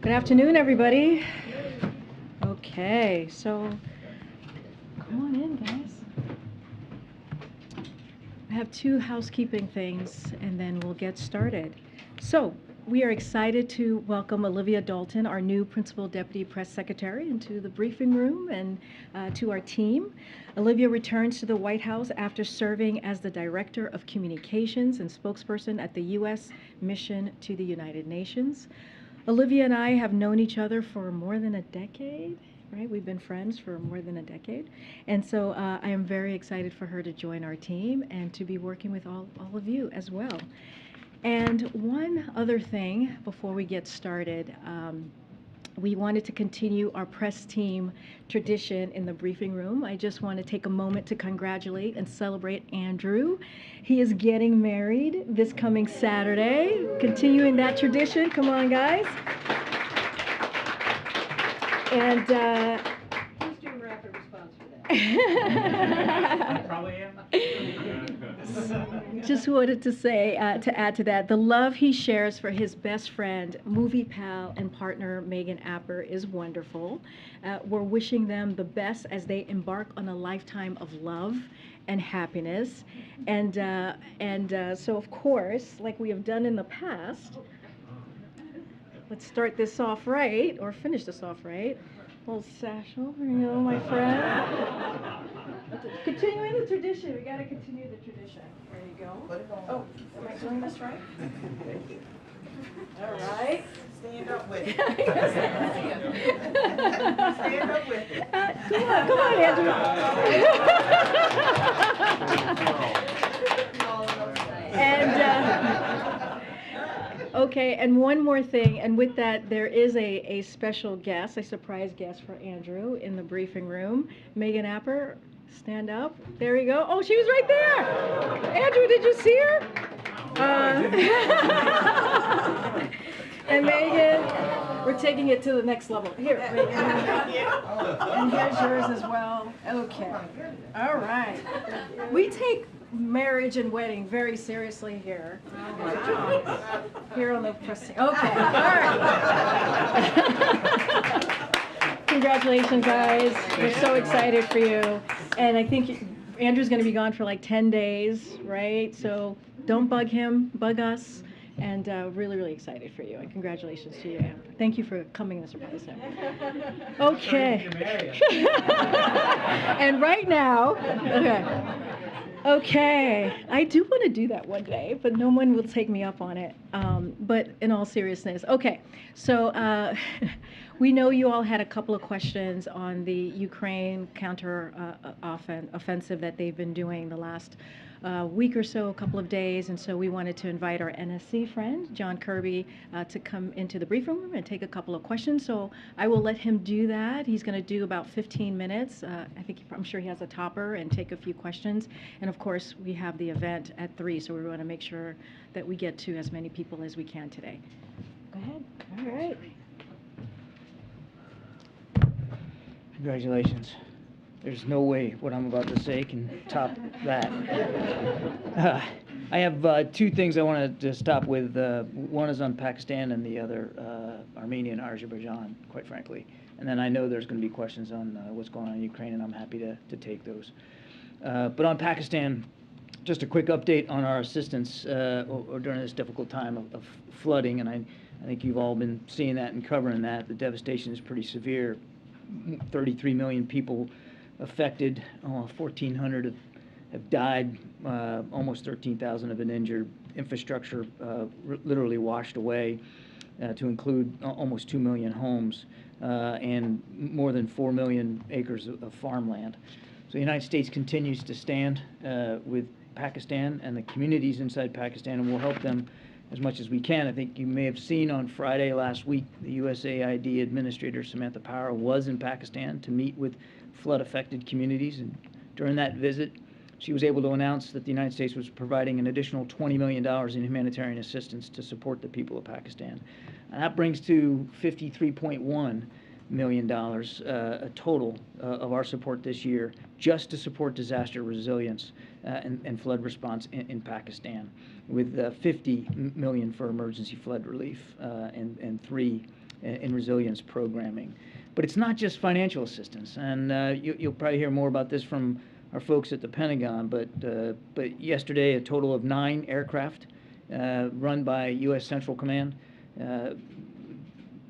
Good afternoon, everybody. Okay, so come on in, guys. I have two housekeeping things, and then we'll get started. So we are excited to welcome Olivia Dalton, our new Principal Deputy Press Secretary, into the briefing room and to our team. Olivia returns to the White House after serving as the Director of Communications and spokesperson at the U.S. Mission to the United Nations. Olivia and I have known each other for more than a decade, right? We've been friends for more than a decade. And so I am very excited for her to join our team and to be working with all of you as well. And one other thing before we get started, we wanted to continue our press team tradition in the briefing room. I just want to take a moment to congratulate and celebrate Andrew. He is getting married this coming Saturday, continuing that tradition. Come on, guys. And Please do a rapid response for that. I probably am. just wanted to say, to add to that, the love he shares for his best friend, movie pal, and partner, Megan Apper, is wonderful. We're wishing them the best as they embark on a lifetime of love and happiness. And so, of course, like we have done in the past, let's start this off right, or finish this off right. Little satchel, my friend. Continuing the tradition, we gotta continue the tradition. There you go. Oh, am I doing this right? Thank you. All right. Stand up with it. Stand up with it. Come on, Andrew. Okay, and one more thing, and with that, there is a special guest, a surprise guest for Andrew in the briefing room. Megan Apper, stand up. There you go. Oh, she was right there. Andrew, did you see her? And Megan, we're taking it to the next level. Here, Megan. And here's yours as well. Okay. All right. We take marriage and wedding very seriously here. Here on the press. Okay. All right. Congratulations, guys. We're so excited for you. And I think Andrew's going to be gone for like 10 days, right? So don't bug him, bug us. And really, really excited for you. And congratulations to you, Amber. Thank you for coming to surprise him. Okay. And right now, okay, I do want to do that one day, but no one will take me up on it. But in all seriousness, okay, so we know you all had a couple of questions on the Ukraine offensive that they've been doing the last week or so, a couple of days, and so we wanted to invite our NSC friend, John Kirby, to come into the briefing room and take a couple of questions. So I will let him do that. He's going to do about 15 minutes. I'm sure he has a topper, and take a few questions. And of course, we have the event at 3, so we want to make sure that we get to as many people as we can today. Go ahead. All right. Congratulations. There's no way what I'm about to say can top that. I have two things I wanted to stop with. One is on Pakistan and the other Armenia and Azerbaijan, quite frankly. And then I know there's going to be questions on what's going on in Ukraine, and I'm happy to take those. But on Pakistan, just a quick update on our assistance during this difficult time of flooding, and I think you've all been seeing that and covering that. The devastation is pretty severe. 33 million people affected, 1,400 have died, almost 13,000 have been injured. Infrastructure literally washed away, to include almost 2 million homes and more than 4 million acres of farmland. So the United States continues to stand with Pakistan and the communities inside Pakistan, and we'll help them as much as we can. I think you may have seen on Friday last week, the USAID Administrator Samantha Power was in Pakistan to meet with flood-affected communities, and during that visit, she was able to announce that the United States was providing an additional $20 million in humanitarian assistance to support the people of Pakistan. And that brings to $53.1 million a total of our support this year just to support disaster resilience and flood response in Pakistan, with $50 million for emergency flood relief and $3 in resilience programming. But it's not just financial assistance, and you'll probably hear more about this from our folks at the Pentagon, but yesterday a total of 9 aircraft run by U.S. Central Command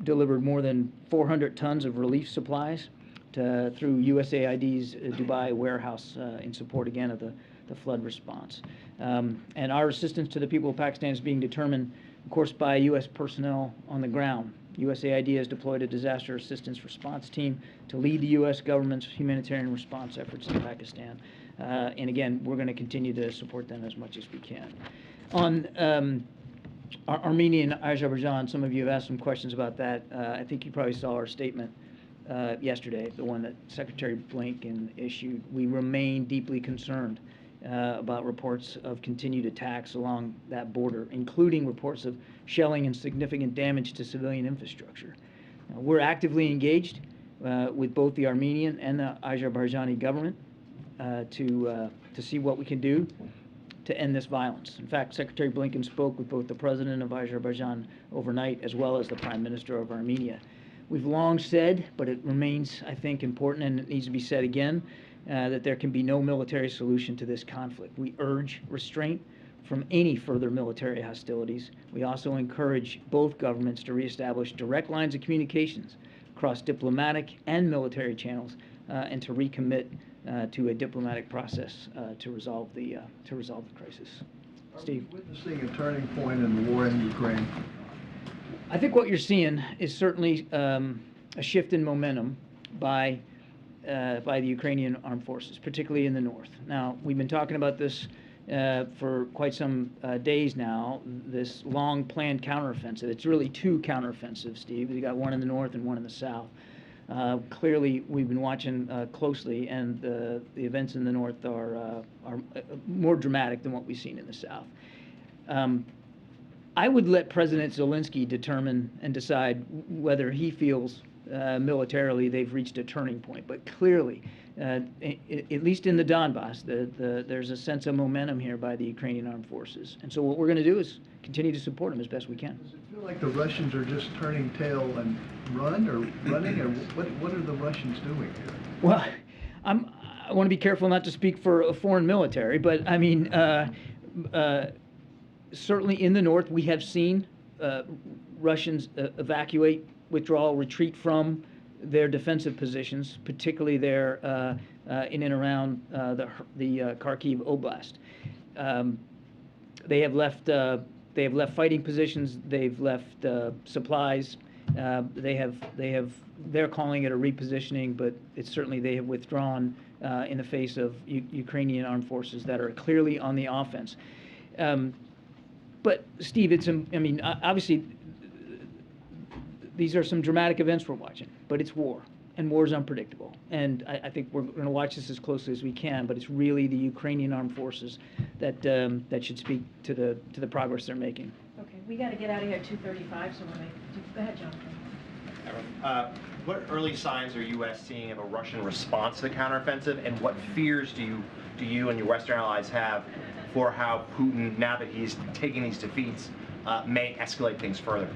delivered more than 400 tons of relief supplies through USAID's Dubai warehouse in support, again, of the flood response. And our assistance to the people of Pakistan is being determined, of course, by U.S. personnel on the ground. USAID has deployed a disaster assistance response team to lead the U.S. government's humanitarian response efforts in Pakistan. And again, we're going to continue to support them as much as we can. On Armenia and Azerbaijan, some of you have asked some questions about that. I think you probably saw our statement yesterday, the one that Secretary Blinken issued. We remain deeply concerned about reports of continued attacks along that border, including reports of shelling and significant damage to civilian infrastructure. We're actively engaged with both the Armenian and the Azerbaijani government to see what we can do to end this violence. In fact, Secretary Blinken spoke with both the president of Azerbaijan overnight as well as the prime minister of Armenia. We've long said, but it remains, I think, important, and it needs to be said again, that there can be no military solution to this conflict. We urge restraint from any further military hostilities. We also encourage both governments to reestablish direct lines of communications across diplomatic and military channels, and to recommit to a diplomatic process to resolve the crisis. Steve? Are we witnessing a turning point in the war in Ukraine? I think what you're seeing is certainly a shift in momentum by the Ukrainian armed forces, particularly in the north. Now, we've been talking about this for quite some days now, this long-planned counteroffensive. It's really 2 counteroffensives, Steve. You got one in the north and one in the south. Clearly, we've been watching closely, and the events in the north are more dramatic than what we've seen in the south. I would let President Zelensky determine and decide whether he feels militarily they've reached a turning point. But clearly, at least in the Donbass, there's a sense of momentum here by the Ukrainian armed forces. And so what we're going to do is continue to support them as best we can. Does it feel like the Russians are just turning tail and running, or what are the Russians doing here? Well, I want to be careful not to speak for a foreign military, but I mean, certainly in the north, we have seen Russians evacuate, withdraw, retreat from their defensive positions, particularly there in and around the Kharkiv Oblast. They have left fighting positions. They've left supplies. They're calling it a repositioning, but it's certainly they have withdrawn in the face of Ukrainian armed forces that are clearly on the offense. But Steve, obviously, these are some dramatic events we're watching, but it's war, and war is unpredictable. And I think we're going to watch this as closely as we can, but it's really the Ukrainian armed forces that should speak to the progress they're making. Okay, we got to get out of here at 2:35, so go ahead, Jonathan. What early signs are U.S. seeing of a Russian response to the counteroffensive, and what fears do you and your Western allies have for how Putin, now that he's taking these defeats, may escalate things further?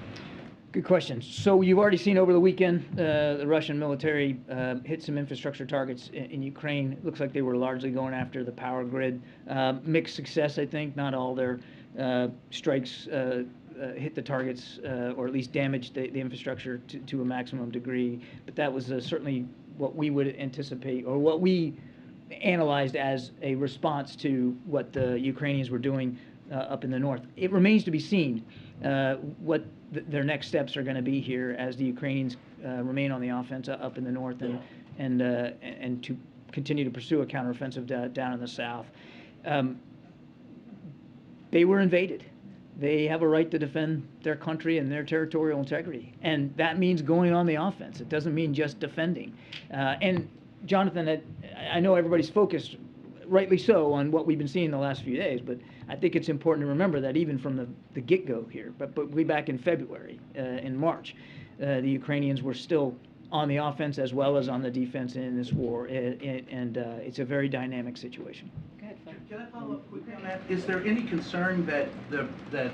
Good question. So you've already seen over the weekend the Russian military hit some infrastructure targets in Ukraine. It looks like they were largely going after the power grid. Mixed success, I think. Not all their strikes hit the targets or at least damaged the infrastructure to a maximum degree. But that was certainly what we would anticipate, or what we analyzed as a response to what the Ukrainians were doing up in the north. It remains to be seen what their next steps are going to be here as the Ukrainians remain on the offense up in the north and to continue to pursue a counteroffensive down in the south. They were invaded. They have a right to defend their country and their territorial integrity, and that means going on the offense. It doesn't mean just defending. And Jonathan, I know everybody's focused, rightly so, on what we've been seeing the last few days, but I think it's important to remember that even from the get-go here, but way back in February, in March, the Ukrainians were still on the offense as well as on the defense in this war, and it's a very dynamic situation. Go ahead, Phil. Can I follow up quickly on that? Is there any concern that that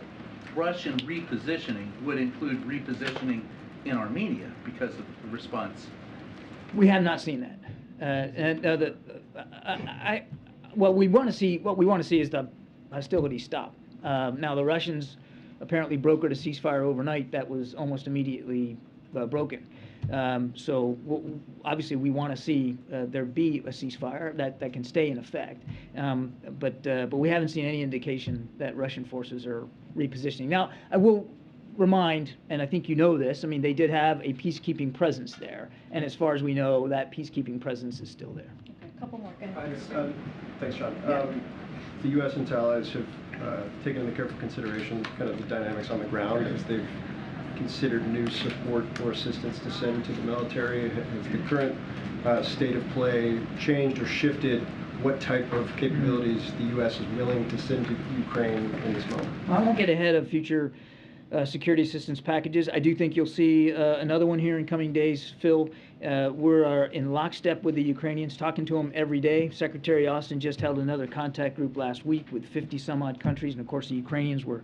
Russian repositioning would include repositioning in Armenia because of the response. We have not seen that. What we want to see is the hostilities stop. Now the Russians apparently brokered a ceasefire overnight that was almost immediately broken. Obviously we want to see there be a ceasefire that can stay in effect. But we haven't seen any indication that Russian forces are repositioning. Now I will remind, and I think you know this, I mean, they did have a peacekeeping presence there, and as far as we know, that peacekeeping presence is still there. Okay, a couple more. Go ahead. Thanks, John. The U.S. and its allies have taken into careful consideration kind of the dynamics on the ground as they've considered new support or assistance to send to the military. Has the current state of play changed or shifted what type of capabilities the U.S. is willing to send to Ukraine in this moment? I won't get ahead of future security assistance packages. I do think you'll see another one here in coming days, Phil. We're in lockstep with the Ukrainians, talking to them every day. Secretary Austin just held another contact group last week with 50 some odd countries, and of course the Ukrainians were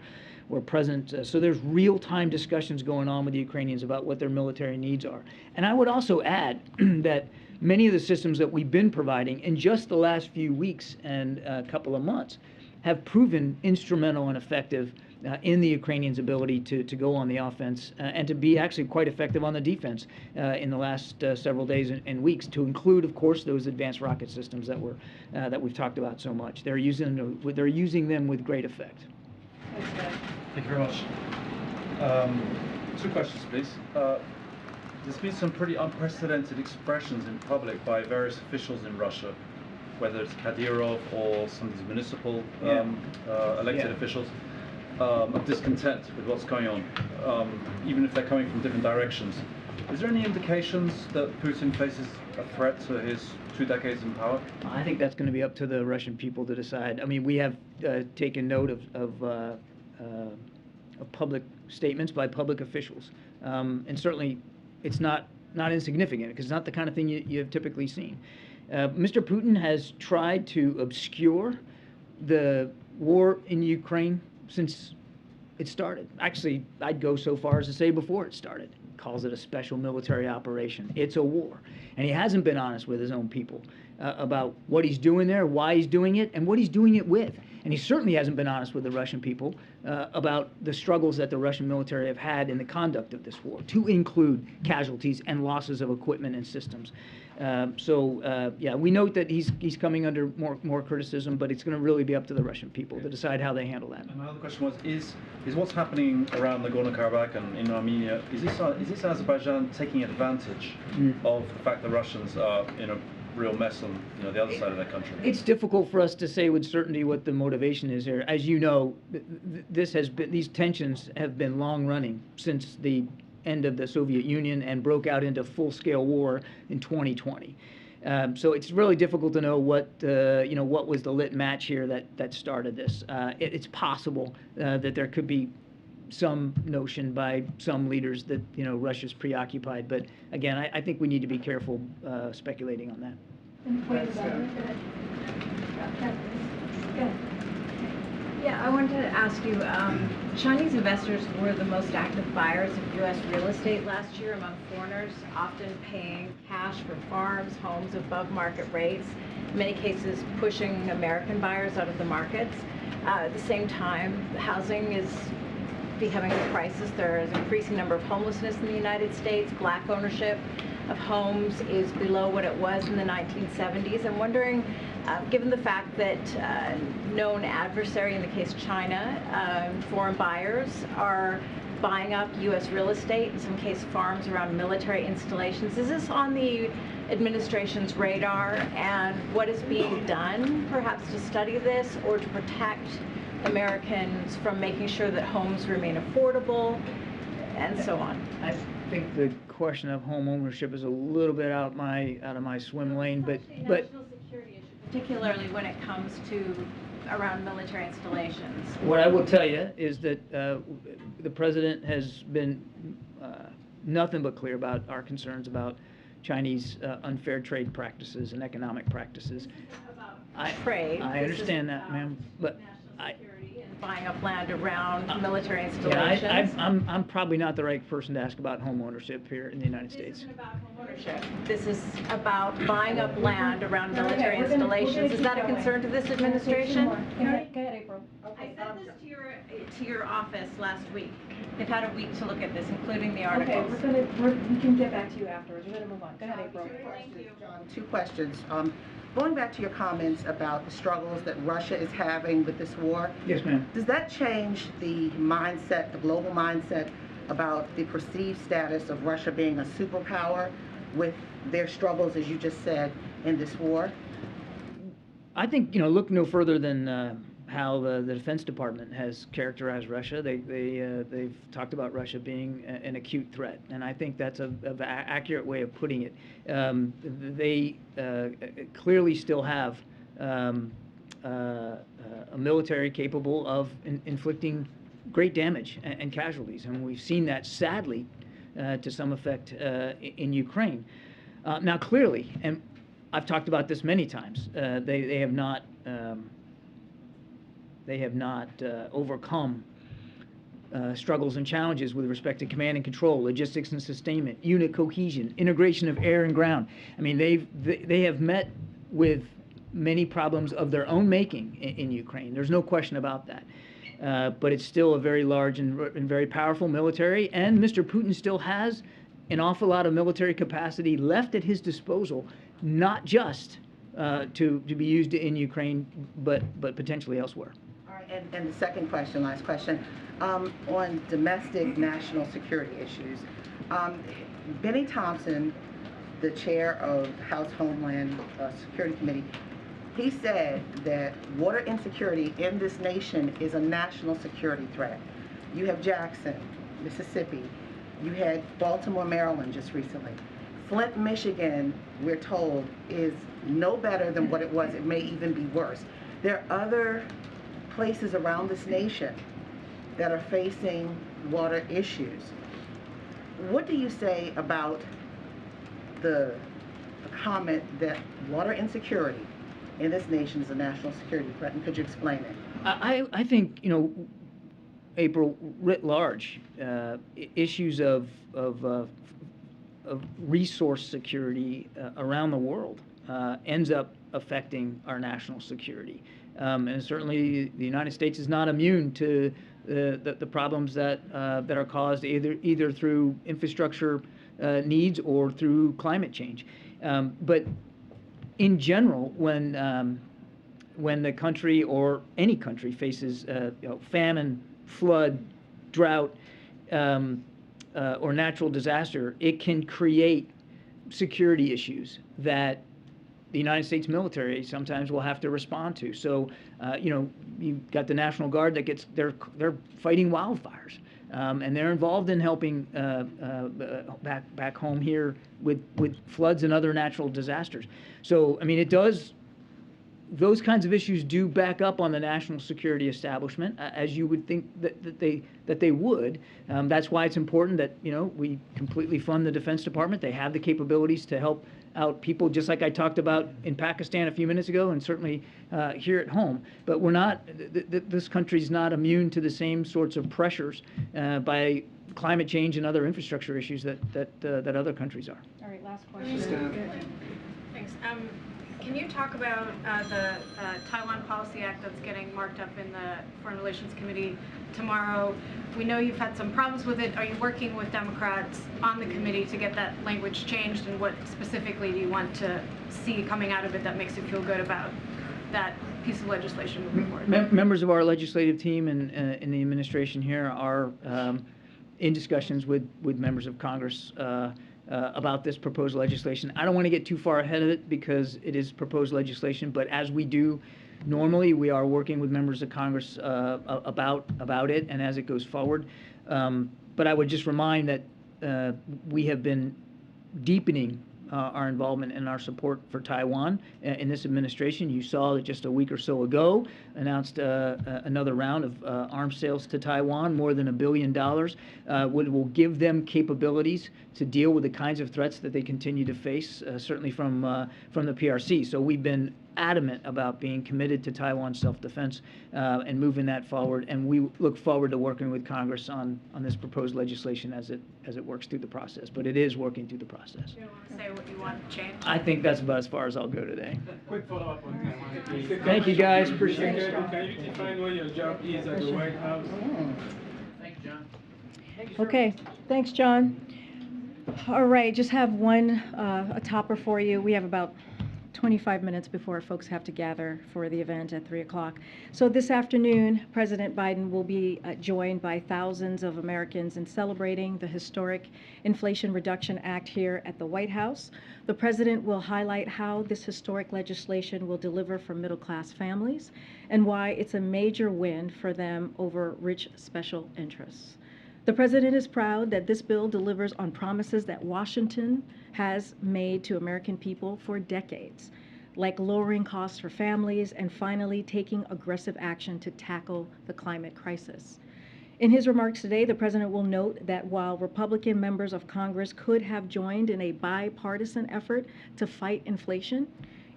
present. So there's real-time discussions going on with the Ukrainians about what their military needs are. And I would also add that many of the systems that we've been providing in just the last few weeks and a couple of months have proven instrumental and effective in the Ukrainians' ability to go on the offense and to be actually quite effective on the defense in the last several days and weeks, to include, of course, those advanced rocket systems that we've talked about so much. They're using them with great effect. Thank you very much. Two questions, please. There's been some pretty unprecedented expressions in public by various officials in Russia, whether it's Kadyrov or some of these municipal elected officials, of discontent with what's going on, even if they're coming from different directions. Is there any indications that Putin faces a threat to his 2 decades in power? I think that's going to be up to the Russian people to decide. I mean, we have taken note of public statements by public officials, and certainly it's not insignificant, because it's not the kind of thing you have typically seen. Mr. Putin has tried to obscure the war in Ukraine since it started. Actually, I'd go so far as to say before it started. He calls it a special military operation. It's a war. And he hasn't been honest with his own people about what he's doing there, why he's doing it, and what he's doing it with. And he certainly hasn't been honest with the Russian people about the struggles that the Russian military have had in the conduct of this war, to include casualties and losses of equipment and systems. We note that he's coming under more criticism, but it's going to really be up to the Russian people to decide how they handle that. And my other question was, is what's happening around Nagorno-Karabakh and in Armenia, is this Azerbaijan taking advantage of the fact that Russians are in a real mess on the other side of their country? It's difficult for us to say with certainty what the motivation is here. As you know, these tensions have been long running since the end of the Soviet Union and broke out into full-scale war in 2020. So it's really difficult to know what was the lit match here that started this. It's possible that there could be some notion by some leaders that Russia's preoccupied, but again, I think we need to be careful speculating on that. Yeah, I wanted to ask you, Chinese investors were the most active buyers of U.S. real estate last year among foreigners, often paying cash for farms, homes above market rates, in many cases pushing American buyers out of the markets. At the same time, housing is becoming a crisis. There is an increasing number of homelessness in the United States. Black ownership of homes is below what it was in the 1970s. I'm wondering, given the fact that known adversary, in the case China, foreign buyers are buying up U.S. real estate, in some cases farms around military installations, is this on the administration's radar, and what is being done perhaps to study this or to protect Americans from making sure that homes remain affordable and so on? I think the question of home ownership is a little bit out of my swim lane, but national security issue, particularly when it comes to around military installations. What I will tell you is that the president has been nothing but clear about our concerns about Chinese unfair trade practices and economic practices. Trade. I understand that, ma'am, but buying up land around military Yeah, installations? I'm probably not the right person to ask about home ownership here in the United States. This isn't about homeownership. This is about buying up land around military we're gonna installations. Is keep that a going. concern to this administration? Go ahead, April. I sent this to your office last week. They've had a week to look at this, including the Okay, articles. we can get back to you afterwards. We're gonna move on. Go ahead, April. Thank you. Two questions. Going back to your comments about the struggles that Russia is having with this war, Yes, ma'am. does that change the mindset, the global mindset about the perceived status of Russia being a superpower with their struggles, as you just said, in this war? I think, look no further than how the Defense Department has characterized Russia. They've talked about Russia being an acute threat, and I think that's an accurate way of putting it. They clearly still have a military capable of inflicting great damage and casualties, and we've seen that sadly to some effect in Ukraine. Now, clearly, and I've talked about this many times, they have not overcome struggles and challenges with respect to command and control, logistics and sustainment, unit cohesion, integration of air and ground. I mean, they have met with many problems of their own making in Ukraine. There's no question about that. But it's still a very large and very powerful military, and Mr. Putin still has an awful lot of military capacity left at his disposal, not just to be used in Ukraine, but potentially elsewhere. All right, and the second question, last question, on domestic national security issues. Benny Thompson, the chair of House Homeland Security Committee, he said that water insecurity in this nation is a national security threat. You have Jackson, Mississippi. You had Baltimore, Maryland just recently. Flint, Michigan, we're told, is no better than what it was. It may even be worse. There are other places around this nation that are facing water issues. What do you say about the comment that water insecurity in this nation is a national security threat, and could you explain it? I think, April, writ large, issues of resource security around the world ends up affecting our national security. And certainly the United States is not immune to the problems that are caused either through infrastructure needs or through climate change. But in general, when the country or any country faces famine, flood, drought, or natural disaster, it can create security issues that the United States military sometimes will have to respond to. So, you've got the National Guard that they're fighting wildfires, and they're involved in helping back home here with floods and other natural disasters. So, I mean, those kinds of issues do back up on the national security establishment, as you would think that they would. That's why it's important that we completely fund the Defense Department. They have the capabilities to help out people, just like I talked about in Pakistan a few minutes ago, and certainly here at home. But we're not. This country's not immune to the same sorts of pressures by climate change and other infrastructure issues that other countries are. All right, last question. Thanks. Can you talk about the Taiwan Policy Act that's getting marked up in the Foreign Relations Committee tomorrow? We know you've had some problems with it. Are you working with Democrats on the committee to get that language changed, and what specifically do you want to see coming out of it that makes you feel good about that piece of legislation moving forward? Members of our legislative team and in the administration here are in discussions with members of Congress about this proposed legislation. I don't want to get too far ahead of it because it is proposed legislation, but as we do normally, we are working with members of Congress about it and as it goes forward. But I would just remind that we have been deepening our involvement and our support for Taiwan in this administration. You saw that just a week or so ago announced another round of arms sales to Taiwan, more than $1 billion, which will give them capabilities to deal with the kinds of threats that they continue to face, certainly from the PRC. So we've been adamant about being committed to Taiwan's self-defense and moving that forward. And we look forward to working with Congress on this proposed legislation as it works through the process. But it is working through the process. You don't want to say what you want to change? I think that's about as far as I'll go today. Quick follow-up on Taiwan, please. Thank you, guys. Appreciate it. Can you define what your job is at the White House? Thank you, John. Okay, thanks, John. All right, just have one, a topper for you. We have about 25 minutes before folks have to gather for the event at 3 o'clock. So this afternoon, President Biden will be joined by thousands of Americans in celebrating the historic Inflation Reduction Act here at the White House. The president will highlight how this historic legislation will deliver for middle-class families and why it's a major win for them over rich special interests. The president is proud that this bill delivers on promises that Washington has made to American people for decades, like lowering costs for families and finally taking aggressive action to tackle the climate crisis. In his remarks today, the president will note that while Republican members of Congress could have joined in a bipartisan effort to fight inflation,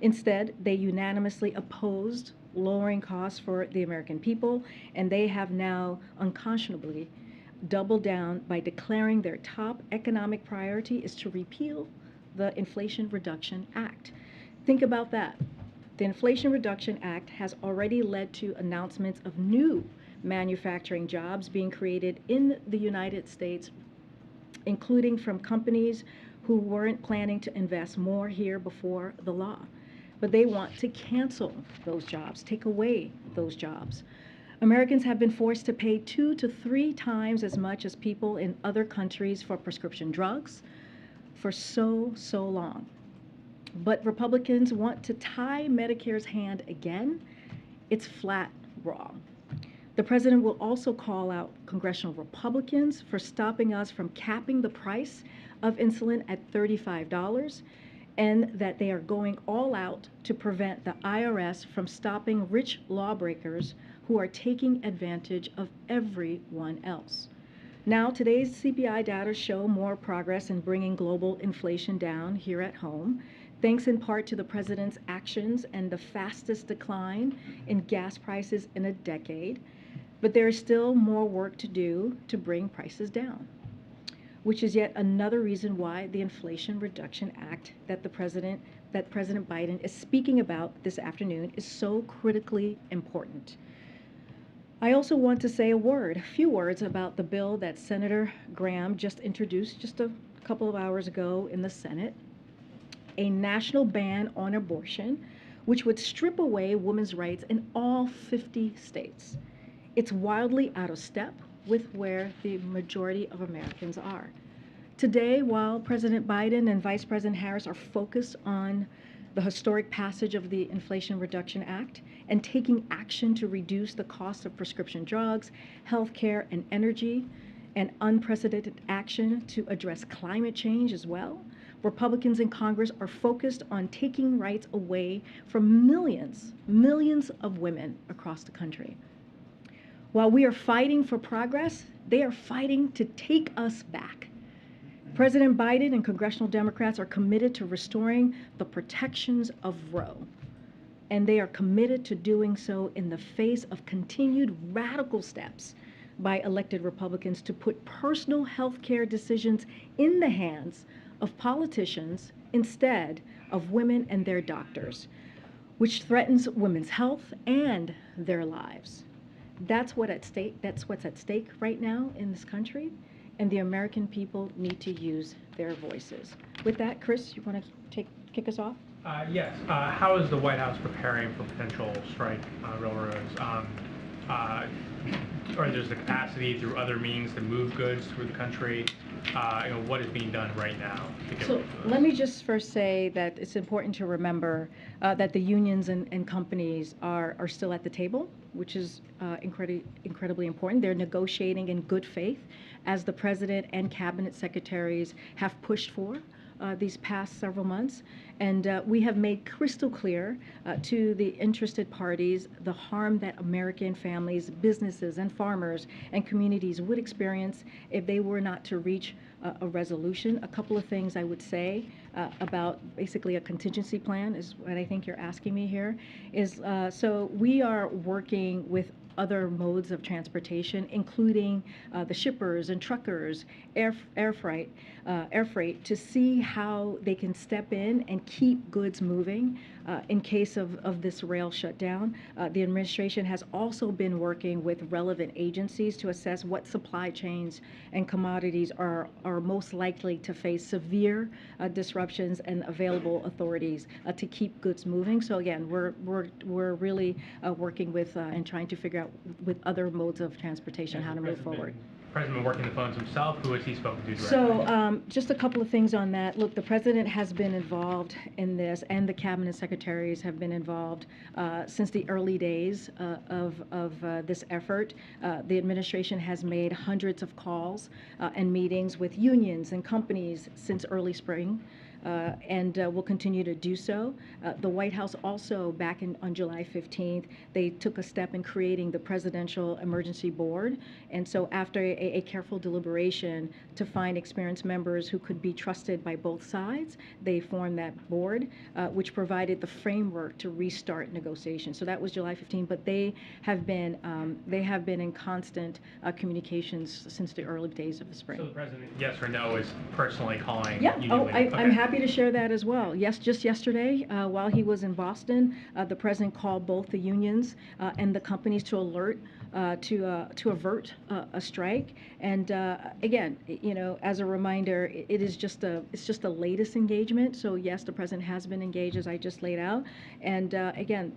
instead, they unanimously opposed lowering costs for the American people, and they have now unconscionably double down by declaring their top economic priority is to repeal the Inflation Reduction Act. Think about that. The Inflation Reduction Act has already led to announcements of new manufacturing jobs being created in the United States, including from companies who weren't planning to invest more here before the law. But they want to cancel those jobs, take away those jobs. Americans have been forced to pay 2 to 3 times as much as people in other countries for prescription drugs for so long. But Republicans want to tie Medicare's hand again. It's flat wrong. The president will also call out congressional Republicans for stopping us from capping the price of insulin at $35, and that they are going all out to prevent the IRS from stopping rich lawbreakers who are taking advantage of everyone else. Now, today's CPI data show more progress in bringing global inflation down here at home, thanks in part to the president's actions and the fastest decline in gas prices in a decade. But there is still more work to do to bring prices down, which is yet another reason why the Inflation Reduction Act that President Biden is speaking about this afternoon is so critically important. I also want to say a few words about the bill that Senator Graham just introduced just a couple of hours ago in the Senate, a national ban on abortion, which would strip away women's rights in all 50 states. It's wildly out of step with where the majority of Americans are. Today, while President Biden and Vice President Harris are focused on the historic passage of the Inflation Reduction Act and taking action to reduce the cost of prescription drugs, health care, and energy, and unprecedented action to address climate change as well, Republicans in Congress are focused on taking rights away from millions of women across the country. While we are fighting for progress, they are fighting to take us back. President Biden and congressional Democrats are committed to restoring the protections of Roe, and they are committed to doing so in the face of continued radical steps by elected Republicans to put personal health care decisions in the hands of politicians instead of women and their doctors, which threatens women's health and their lives. That's what's at stake right now in this country, and the American people need to use their voices. With that, Chris, you want to kick us off? Yes. How is the White House preparing for potential strike railroads? Or there's the capacity through other means to move goods through the country? What is being done right now? So let me just first say that it's important to remember that the unions and companies are still at the table, which is incredibly important. They're negotiating in good faith, as the president and cabinet secretaries have pushed for these past several months, and we have made crystal clear to the interested parties the harm that American families, businesses, and farmers and communities would experience if they were not to reach a resolution. A couple of things I would say about basically a contingency plan is what I think you're asking me here is, so we are working with other modes of transportation, including the shippers and truckers, air freight, to see how they can step in and keep goods moving in case of this rail shutdown. The administration has also been working with relevant agencies to assess what supply chains and commodities are most likely to face severe disruptions and available authorities to keep goods moving. So again, we're really working with and trying to figure out with other modes of transportation how to move forward. President been working the phones himself? Who has he spoken to directly? So just a couple of things on that. Look, the president has been involved in this, and the cabinet secretaries have been involved since the early days of this effort. The administration has made hundreds of calls and meetings with unions and companies since early spring. And will continue to do so. The White House also, back on July 15th, they took a step in creating the Presidential Emergency Board. And so after a careful deliberation to find experienced members who could be trusted by both sides, they formed that board, which provided the framework to restart negotiations. So that was July 15th, but they have been in constant communications since the early days of the spring. So the president, yes or no, is personally calling Yeah, union leaders? I'm happy to share that as well. Yes, just yesterday, while he was in Boston, the president called both the unions and the companies to alert to avert a strike. And again, as a reminder, it's just the latest engagement. So yes, the president has been engaged as I just laid out. And again,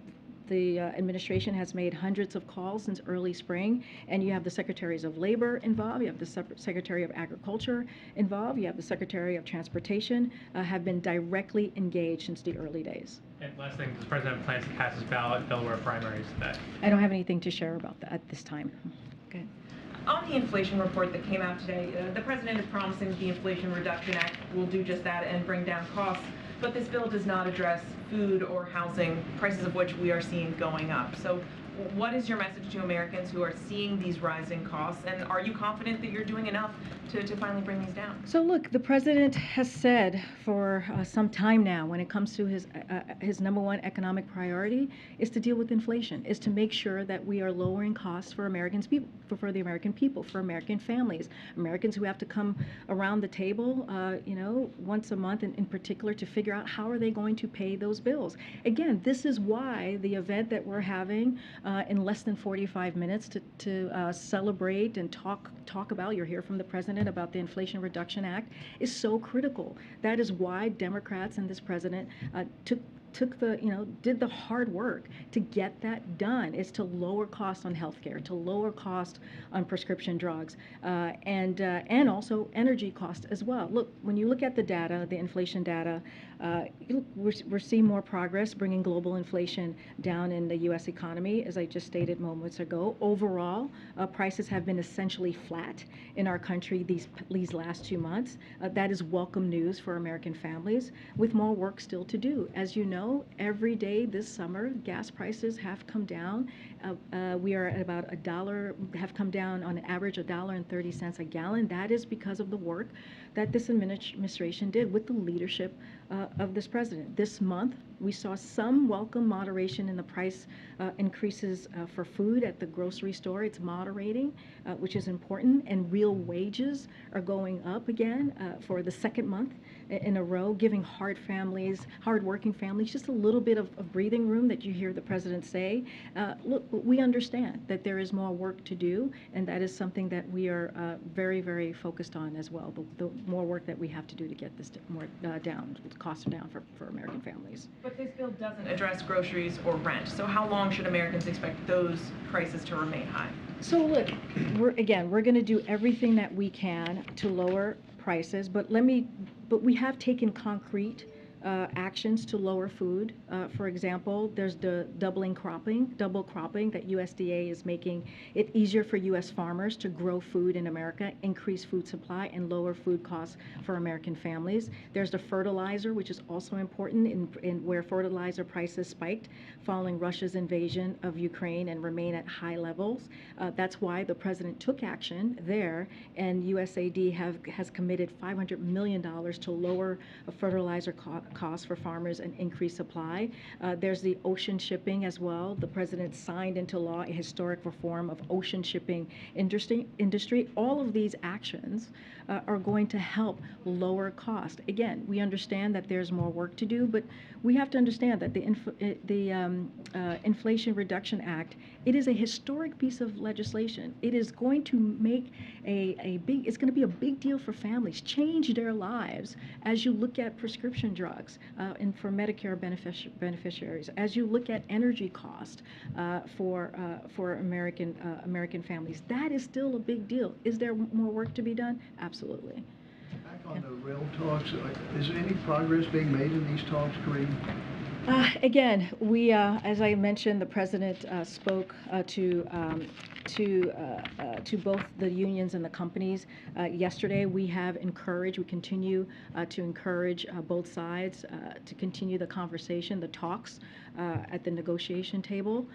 the administration has made hundreds of calls since early spring, and you have the secretaries of labor involved, you have the secretary of agriculture involved, you have the secretary of transportation have been directly engaged since the early days. And last thing, does the president plans to cast his ballot in Delaware primaries today? I don't have anything to share about that at this time. Okay. On the inflation report that came out today, the president is promising the Inflation Reduction Act will do just that and bring down costs. But this bill does not address food or housing, prices of which we are seeing going up. So what is your message to Americans who are seeing these rising costs? And are you confident that you're doing enough to finally bring these down? So look, the president has said for some time now, when it comes to his number one economic priority is to deal with inflation, is to make sure that we are lowering costs for for the American people, for American families, Americans who have to come around the table, once a month in particular to figure out how are they going to pay those bills. Again, this is why the event that we're having in less than 45 minutes to celebrate and talk about, you'll hear from the president about the Inflation Reduction Act, is so critical. That is why Democrats and this president did the hard work to get that done, is to lower costs on healthcare, to lower cost on prescription drugs, and also energy costs as well. Look, when you look at the data, the inflation data, we're seeing more progress bringing global inflation down in the U.S. economy, as I just stated moments ago. Overall, prices have been essentially flat in our country these last 2 months. That is welcome news for American families, with more work still to do. As you know, every day this summer, gas prices have come down. We are at about $1, have come down on average $1.30 a gallon. That is because of the work that this administration did with the leadership of this president. This month, we saw some welcome moderation in the price increases for food at the grocery store. It's moderating, which is important, and real wages are going up again for the second month in a row, giving hard-working families just a little bit of breathing room that you hear the president say. Look, we understand that there is more work to do, and that is something that we are very, very focused on as well, the more work that we have to do to get this more down, costs down for American families. But this bill doesn't address groceries or rent. So how long should Americans expect those prices to remain high? So look, we're going to do everything that we can to lower prices, but we have taken concrete actions to lower food. For example, there's the double cropping that USDA is making it easier for U.S. farmers to grow food in America, increase food supply, and lower food costs for American families. There's the fertilizer, which is also important in where fertilizer prices spiked following Russia's invasion of Ukraine and remain at high levels. That's why the president took action there, and USAID has committed $500 million to lower fertilizer costs for farmers and increase supply. There's the ocean shipping as well. The president signed into law a historic reform of ocean shipping industry. All of these actions are going to help lower cost. Again, we understand that there's more work to do, but we have to understand that the Inflation Reduction Act, it is a historic piece of legislation. It is going to make it's going to be a big deal for families, change their lives as you look at prescription drugs and for Medicare beneficiaries, as you look at energy cost for American families. That is still a big deal. Is there more work to be done? Absolutely. Back on the rail talks, is any progress being made in these talks, Karine? Again, we, as I mentioned, the president spoke to both the unions and the companies yesterday. We continue to encourage both sides to continue the conversation, the talks at the negotiation table.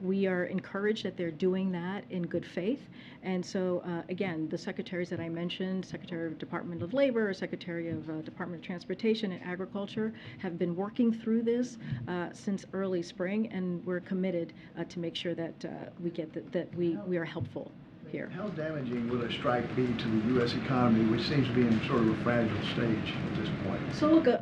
We are encouraged that they're doing that in good faith. And so, again, the secretaries that I mentioned, Secretary of Department of Labor, Secretary of Department of Transportation and Agriculture, have been working through this since early spring, and we're committed to make sure that we are helpful here. How damaging will a strike be to the U.S. economy, which seems to be in sort of a fragile stage at this point? So look,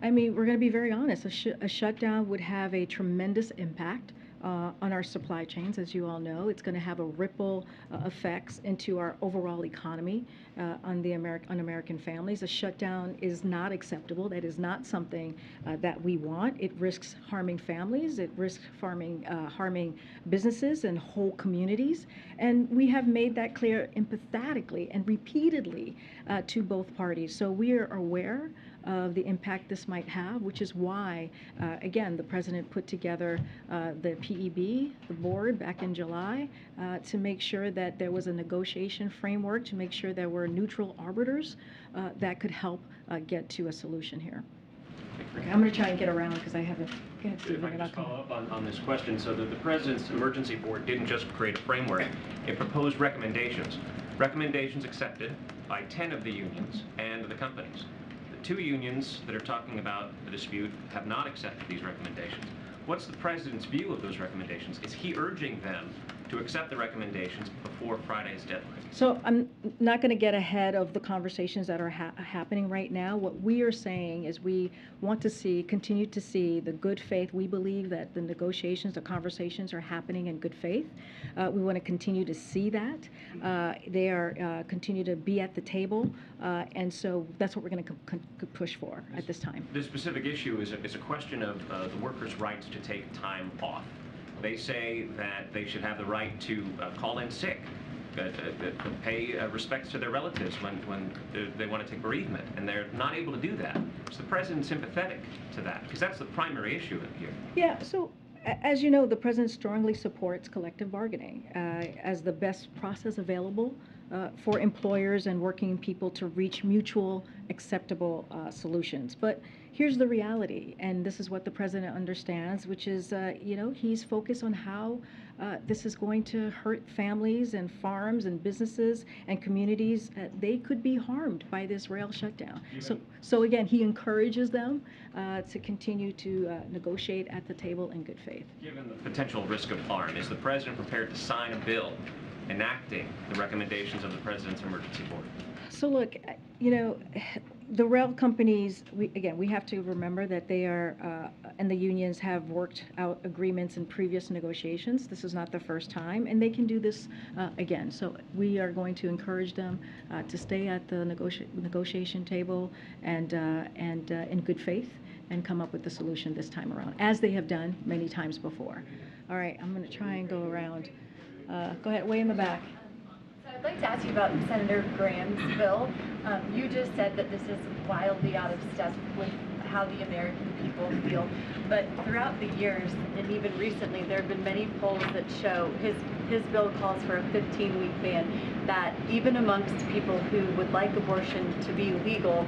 I mean, we're going to be very honest. A shutdown would have a tremendous impact on our supply chains, as you all know. It's going to have a ripple effects into our overall economy on American families. A shutdown is not acceptable. That is not something that we want. It risks harming families. It risks harming businesses and whole communities. And we have made that clear empathetically and repeatedly to both parties. So we are aware of the impact this might have, which is why, again, the president put together the PEB, the board, back in July, to make sure that there was a negotiation framework, to make sure there were neutral arbiters that could help get to a solution here. Okay, I'm going to try and get around because I haven't. If I can just follow up on this question, so that the President's Emergency Board didn't just create a framework, it proposed recommendations. Recommendations accepted by 10 of the unions and the companies. The 2 unions that are talking about the dispute have not accepted these recommendations. What's the President's view of those recommendations? Is he urging them to accept the recommendations before Friday's deadline? So I'm not going to get ahead of the conversations that are happening right now. What we are saying is we want to continue to see the good faith. We believe that the negotiations, the conversations are happening in good faith. We want to continue to see that. They are continue to be at the table. And so that's what we're going to push for at this time. This specific issue is a question of the workers' rights to take time off. They say that they should have the right to call in sick, pay respects to their relatives when they want to take bereavement, and they're not able to do that. Is the president sympathetic to that? Because that's the primary issue here. Yeah, so as you know, the president strongly supports collective bargaining as the best process available for employers and working people to reach mutual acceptable solutions. But here's the reality, and this is what the president understands, which is, he's focused on how this is going to hurt families and farms and businesses and communities. They could be harmed by this rail shutdown. So again, he encourages them to continue to negotiate at the table in good faith. Given the potential risk of harm, is the president prepared to sign a bill enacting the recommendations of the President's Emergency Board? So look, the rail companies, we have to remember that they are, and the unions have worked out agreements in previous negotiations. This is not the first time, and they can do this again. So we are going to encourage them to stay at the negotiation table and in good faith and come up with the solution this time around, as they have done many times before. All right, I'm going to try and go around. Go ahead, way in the back. So I'd like to ask you about Senator Graham's bill. You just said that this is wildly out of step with how the American people feel. But throughout the years, and even recently, there have been many polls that show his bill calls for a 15-week ban, that even amongst people who would like abortion to be legal,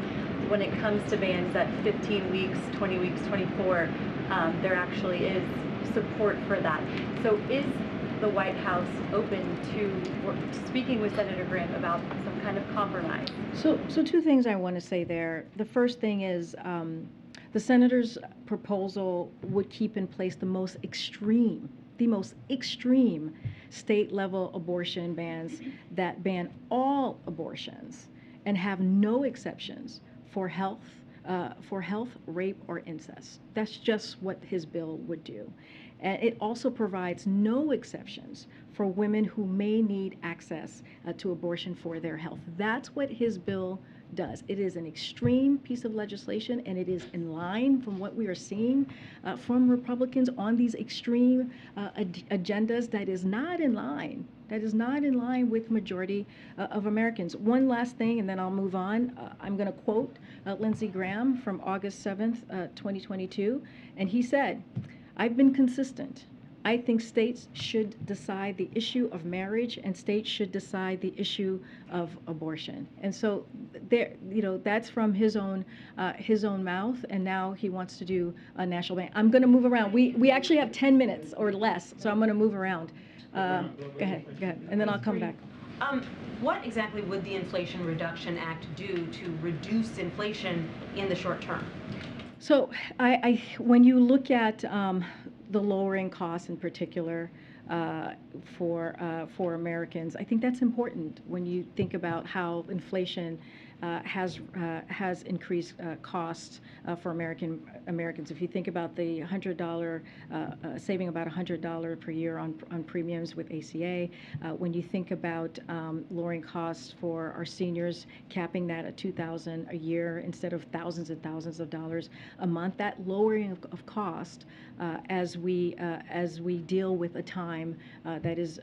when it comes to bans at 15 weeks, 20 weeks, 24, there actually is support for that. So is the White House open to speaking with Senator Graham about some kind of compromise? So two things I want to say there. The first thing is the senator's proposal would keep in place the most extreme state-level abortion bans that ban all abortions and have no exceptions for health, rape, or incest. That's just what his bill would do. And it also provides no exceptions for women who may need access to abortion for their health. That's what his bill does. It is an extreme piece of legislation, and it is in line from what we are seeing from Republicans on these extreme agendas. That is not in line. That is not in line with majority of Americans. One last thing, and then I'll move on. I'm going to quote Lindsey Graham from August 7th, 2022, and he said, "I've been consistent. I think states should decide the issue of marriage, and states should decide the issue of abortion." And so, there, that's from his own mouth. And now he wants to do a national ban. I'm going to move around. We actually have 10 minutes or less, so I'm going to move around. Go ahead, and then I'll come back. What exactly would the Inflation Reduction Act do to reduce inflation in the short term? So when you look at the lowering costs in particular for Americans, I think that's important when you think about how inflation has increased costs for Americans. If you think about the $100 saving about $100 per year on premiums with ACA, when you think about lowering costs for our seniors, capping that at $2,000 a year instead of thousands and thousands of dollars a month, that lowering of cost as we deal with a time that is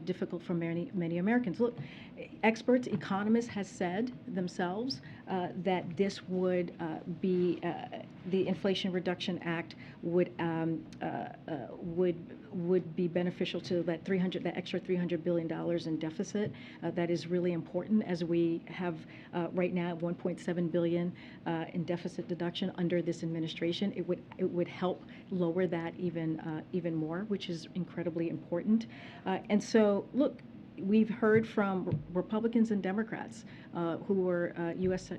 difficult for many Americans. Look, experts, economists has said themselves that this would be the Inflation Reduction Act would be beneficial to that extra $300 billion in deficit. That is really important, as we have right now $1.7 billion in deficit deduction under this administration. It would help lower that even more, which is incredibly important. And so, look, we've heard from Republicans and Democrats who were U.S.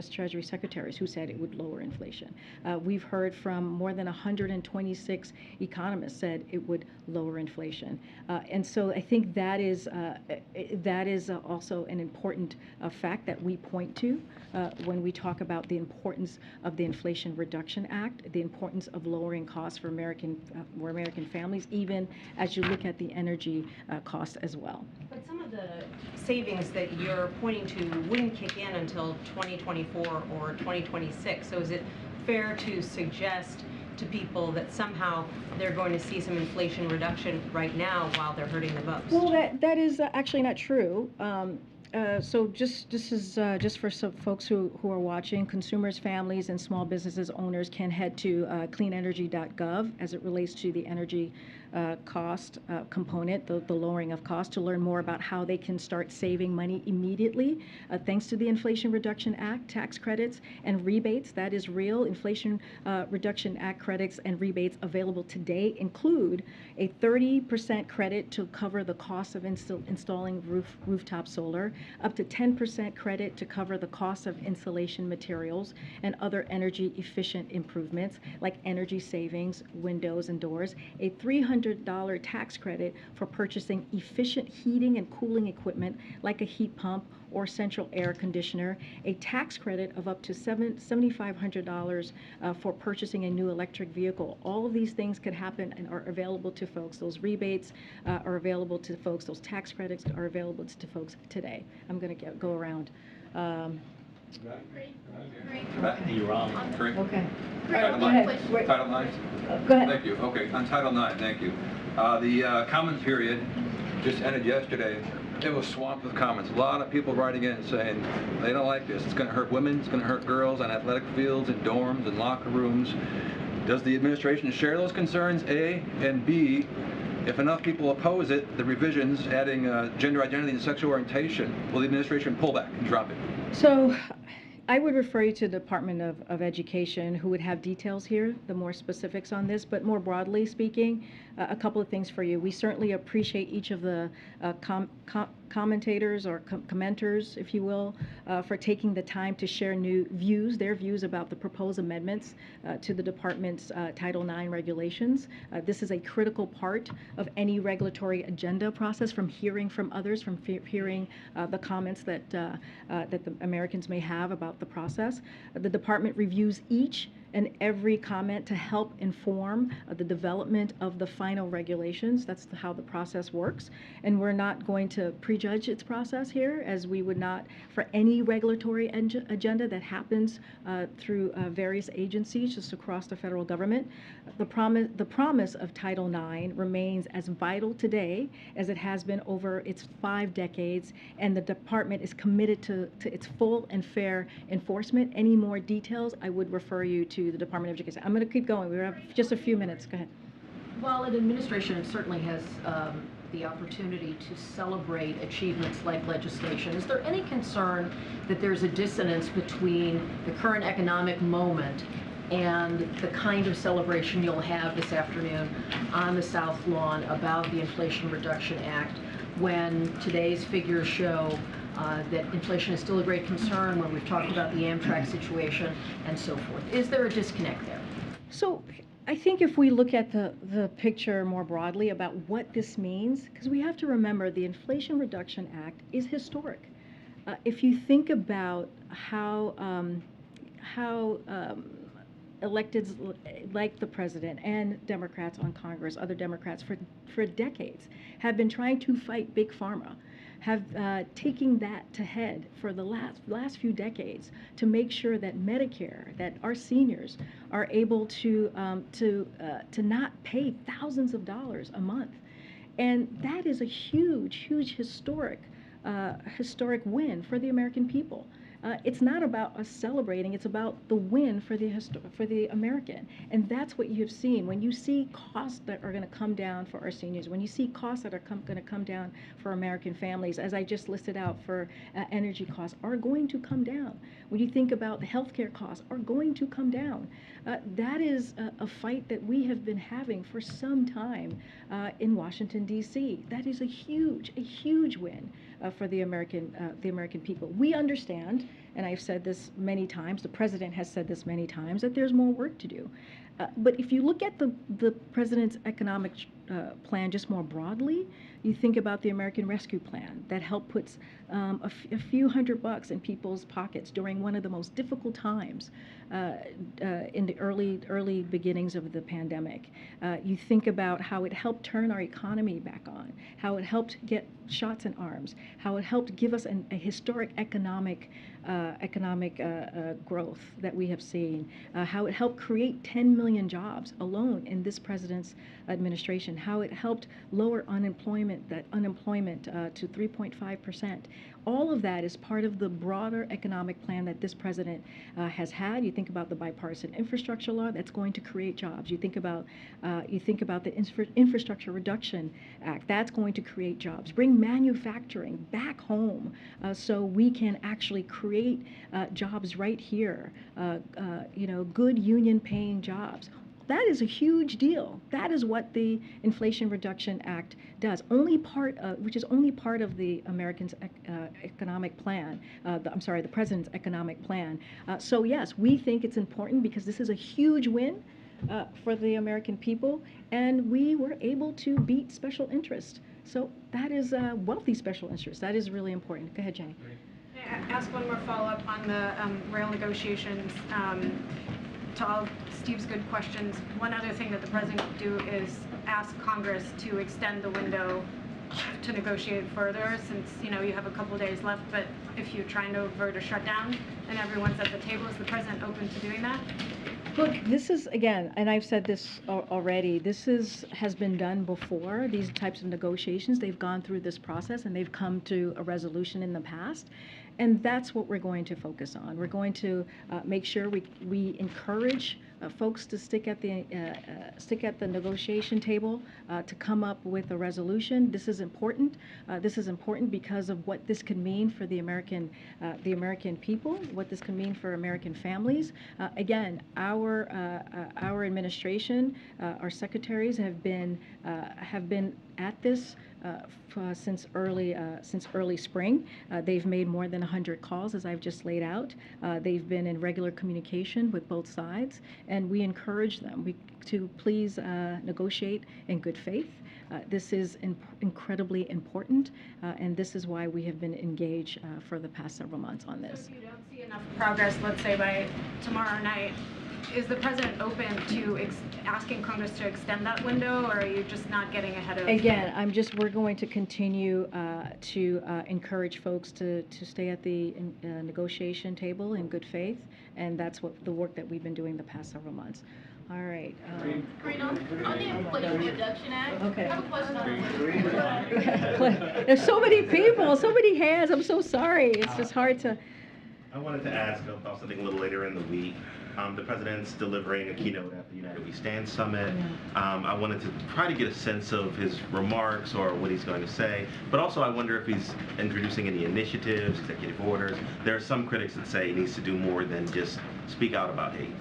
Treasury secretaries who said it would lower inflation. We've heard from more than 126 economists said it would lower inflation. And so I think that is also an important fact that we point to when we talk about the importance of the Inflation Reduction Act, the importance of lowering costs for American families, even as you look at the energy costs as well. But some of the savings that you're pointing to wouldn't kick in until 2024 or 2026. So is it fair to suggest to people that somehow they're going to see some inflation reduction right now while they're hurting the most? Well, that is actually not true. So this is just for some folks who are watching. Consumers, families, and small businesses owners can head to cleanenergy.gov as it relates to the energy cost component, the lowering of cost, to learn more about how they can start saving money immediately thanks to the Inflation Reduction Act, tax credits and rebates. That is real. Inflation Reduction Act credits and rebates available today include a 30% credit to cover the cost of installing rooftop solar, up to 10% credit to cover the cost of insulation materials and other energy efficient improvements like energy savings, windows and doors, a $300 tax credit for purchasing efficient heating and cooling equipment like a heat pump or central air conditioner, a tax credit of up to $7,500 for purchasing a new electric vehicle. All of these things could happen and are available to folks. Those rebates are available to folks. Those tax credits are available to folks today. I'm going to go around. You're wrong. Okay. Title IX. Title IX. Go ahead. Thank you. Okay, on Title IX, thank you. The comment period just ended yesterday It was swamped with comments. A lot of people writing in saying they don't like this. It's going to hurt women. It's going to hurt girls on athletic fields and dorms and locker rooms. Does the administration share those concerns, A? And B, if enough people oppose it, the revisions adding gender identity and sexual orientation, will the administration pull back and drop it? So I would refer you to the Department of Education, who would have details here, the more specifics on this. But more broadly speaking, a couple of things for you. We certainly appreciate each of the commentators or commenters, if you will, for taking the time to share their views about the proposed amendments to the department's Title IX regulations. This is a critical part of any regulatory agenda process, from hearing from others, from hearing the comments that the Americans may have about the process. The department reviews each and every comment to help inform the development of the final regulations. That's how the process works. And we're not going to prejudge its process here, as we would not for any regulatory agenda that happens through various agencies just across the federal government. The promise of Title IX remains as vital today as it has been over its 5 decades, and the department is committed to its full and fair enforcement. Any more details, I would refer you to the Department of Education. I'm going to keep going. We have just a few minutes. Go ahead. While an administration certainly has the opportunity to celebrate achievements like legislation, is there any concern that there's a dissonance between the current economic moment and the kind of celebration you'll have this afternoon on the South Lawn about the Inflation Reduction Act, when today's figures show that inflation is still a great concern, when we've talked about the Amtrak situation and so forth? Is there a disconnect there? So I think if we look at the picture more broadly about what this means, because we have to remember the Inflation Reduction Act is historic. If you think about how electeds like the president and Democrats on Congress, other Democrats for decades, have been trying to fight Big Pharma, have taken that to head for the last few decades to make sure that Medicare, that our seniors are able to not pay thousands of dollars a month. And that is a huge historic win for the American people. It's not about us celebrating, it's about the win for the American. And that's what you have seen. When you see costs that are going to come down for our seniors, when you see costs that are going to come down for American families, as I just listed out, for energy costs, are going to come down. When you think about the healthcare costs, are going to come down. That is a fight that we have been having for some time in Washington, D.C. That is a huge win for the American people. We understand, and I've said this many times, the president has said this many times, that there's more work to do. But if you look at the president's economic plan just more broadly, you think about the American Rescue Plan that helped put a few $100 in people's pockets during one of the most difficult times in the early beginnings of the pandemic. You think about how it helped turn our economy back on, how it helped get shots in arms, how it helped give us a historic economic growth that we have seen, how it helped create 10 million jobs alone in this president's administration, how it helped lower unemployment to 3.5%. All of that is part of the broader economic plan that this president has had. You think about the bipartisan infrastructure law that's going to create jobs. You think about the Infrastructure Reduction Act that's going to create jobs. Bring manufacturing back home so we can actually create jobs right here. Good union-paying jobs. That is a huge deal. That is what the Inflation Reduction Act does. Which is only part of the Americans' economic plan. The president's economic plan. So yes, we think it's important because this is a huge win for the American people, and we were able to beat special interest. So that is wealthy special interest. That is really important. Go ahead, Jenny. May I ask one more follow-up on the rail negotiations? To all Steve's good questions, one other thing that the president could do is ask Congress to extend the window to negotiate further, since you have a couple days left. But if you're trying to avert a shutdown and everyone's at the table, is the president open to doing that? Look, this is, again, and I've said this already, has been done before, these types of negotiations. They've gone through this process and they've come to a resolution in the past. And that's what we're going to focus on. We're going to make sure we encourage folks to stick at the negotiation table to come up with a resolution. This is important. This is important because of what this can mean for the American people, what this can mean for American families. Again, our administration, our secretaries have been at this since early spring. They've made more than 100 calls, as I've just laid out. They've been in regular communication with both sides, and we encourage them to please negotiate in good faith. This is incredibly important, and this is why we have been engaged for the past several months on this. So if you don't see enough progress, let's say by tomorrow night, is the president open to asking Congress to extend that window, or are you just not getting ahead of? Again, we're going to continue to encourage folks to stay at the negotiation table in good faith, and that's what the work that we've been doing the past several months. All right. Karine, on the Inflation Reduction Act, okay. I have a question on There's so many people, so many hands. I'm so sorry. It's just hard to. I wanted to ask about something a little later in the week. The president's delivering a keynote at the United We Stand Summit. I wanted to try to get a sense of his remarks or what he's going to say, but also I wonder if he's introducing any initiatives, executive orders. There are some critics that say he needs to do more than just speak out about hate.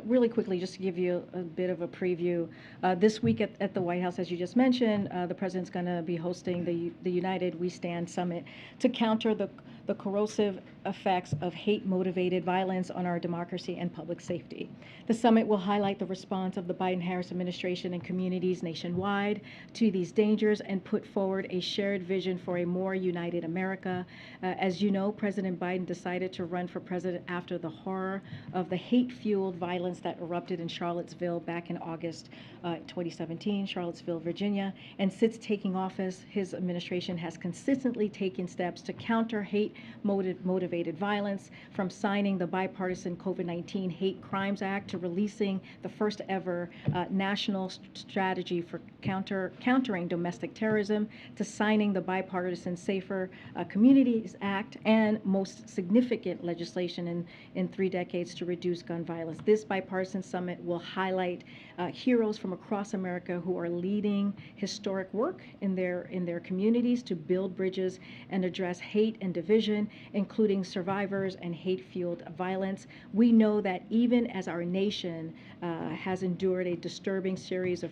Really quickly, just to give you a bit of a preview, this week at the White House, as you just mentioned, the president's going to be hosting the United We Stand Summit to counter the corrosive effects of hate-motivated violence on our democracy and public safety. The summit will highlight the response of the Biden-Harris administration and communities nationwide to these dangers and put forward a shared vision for a more united America. As you know, President Biden decided to run for president after the horror of the hate-fueled violence that erupted in Charlottesville back in August 2017, Charlottesville, Virginia. And since taking office, his administration has consistently taken steps to counter hate-motivated violence, from signing the bipartisan COVID-19 Hate Crimes Act to releasing the first ever national strategy for countering domestic terrorism, to signing the bipartisan Safer Communities Act, and most significant legislation in 3 decades to reduce gun violence. This bipartisan summit will highlight heroes from across America who are leading historic work in their communities to build bridges and address hate and division, including survivors and hate-fueled violence. We know that even as our nation has endured a disturbing series of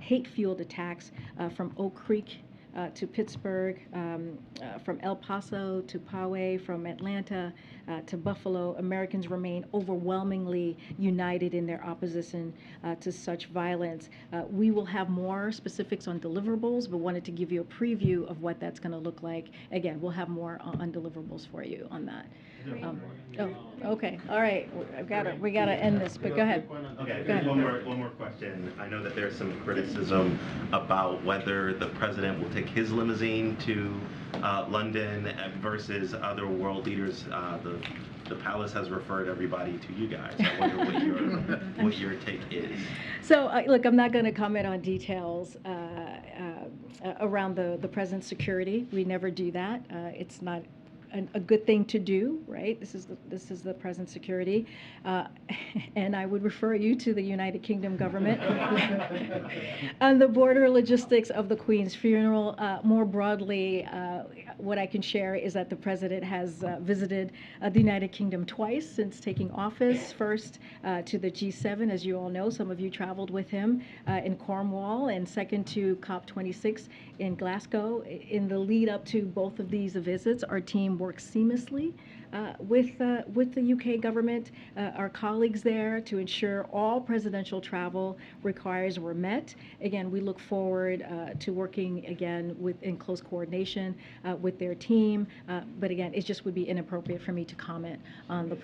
hate-fueled attacks from Oak Creek to Pittsburgh, from El Paso to Poway, from Atlanta to Buffalo, Americans remain overwhelmingly united in their opposition to such violence. We will have more specifics on deliverables, but wanted to give you a preview of what that's going to look like. Again, we'll have more on deliverables for you on that. Okay, all right. We gotta end this, but go ahead. Okay, Go ahead. one more question. I know that there's some criticism about whether the president will take his limousine to London versus other world leaders. The palace has referred everybody to you guys. I wonder what your take is. So, look, I'm not going to comment on details around the president's security. We never do that. It's not a good thing to do, right? This is the president's security, and I would refer you to the United Kingdom government on the border logistics of the Queen's funeral. More broadly, what I can share is that the president has visited the United Kingdom twice since taking office. First to the G7, as you all know, some of you traveled with him in Cornwall, and second to COP26 in Glasgow. In the lead up to both of these visits, our team worked seamlessly with the UK government, our colleagues there, to ensure all presidential travel requirements were met. Again, we look forward to working again in close coordination with their team. But again, it just would be inappropriate for me to comment on the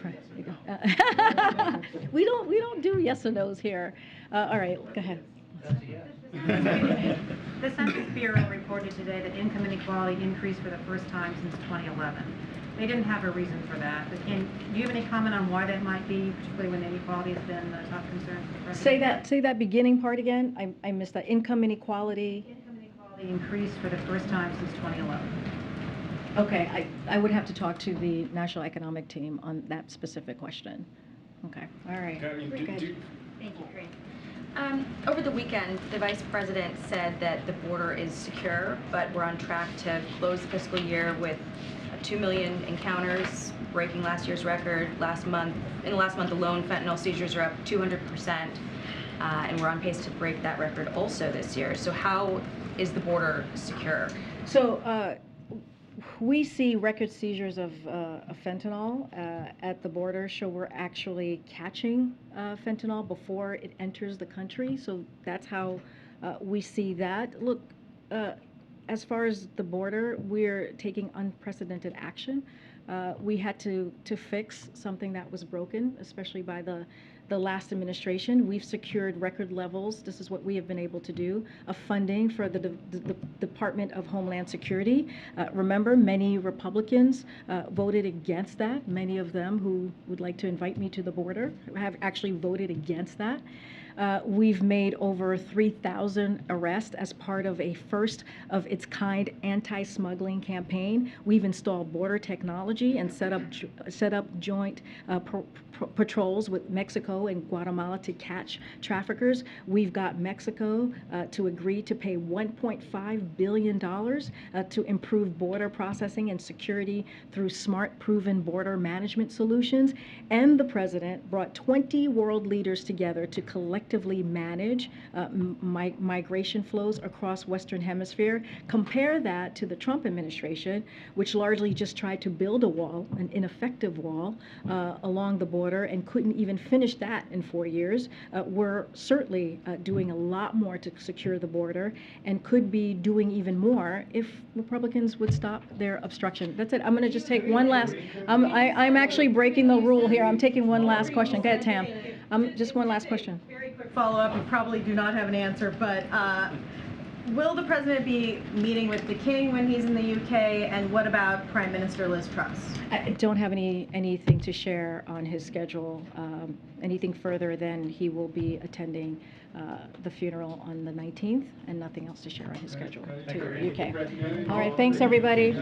we don't do yes or no's here. All right, go ahead. The Census Bureau reported today that income inequality increased for the first time since 2011. They didn't have a reason for that. But do you have any comment on why that might be, particularly when inequality has been the top concern for the president? Say that beginning part again. I missed that. Income inequality. Income inequality increased for the first time since 2011. Okay, I would have to talk to the national economic team on that specific question. Okay, all right. Thank you, Karine. Over the weekend, the Vice President said that the border is secure, but we're on track to close the fiscal year with 2 million encounters, breaking last year's record. In the last month alone, fentanyl seizures are up 200%, and we're on pace to break that record also this year. So how is the border secure? So we see record seizures of fentanyl at the border, so we're actually catching fentanyl before it enters the country. So that's how we see that. Look, as far as the border, we're taking unprecedented action. We had to fix something that was broken, especially by the last administration. We've secured record levels, this is what we have been able to do, of funding for the Department of Homeland Security. Remember, many Republicans voted against that. Many of them who would like to invite me to the border have actually voted against that. We've made over 3,000 arrests as part of a first-of-its-kind anti-smuggling campaign. We've installed border technology and set up joint patrols with Mexico and Guatemala to catch traffickers. We've got Mexico to agree to pay $1.5 billion to improve border processing and security through smart, proven border management solutions. And the president brought 20 world leaders together to collectively manage migration flows across Western Hemisphere. Compare that to the Trump administration, which largely just tried to build a wall, an ineffective wall, along the border, and couldn't even finish that in 4 years. We're certainly doing a lot more to secure the border and could be doing even more if Republicans would stop their obstruction. That's it. I'm going to just take one last, I'm actually breaking the rule here. I'm taking one last question. Go ahead, Tam. Just one last question. Very quick follow-up. You probably do not have an answer, but will the president be meeting with the king when he's in the UK, and what about Prime Minister Liz Truss? I don't have anything to share on his schedule, anything further than he will be attending the funeral on the 19th, and nothing else to share on his schedule to UK. All right, thanks everybody.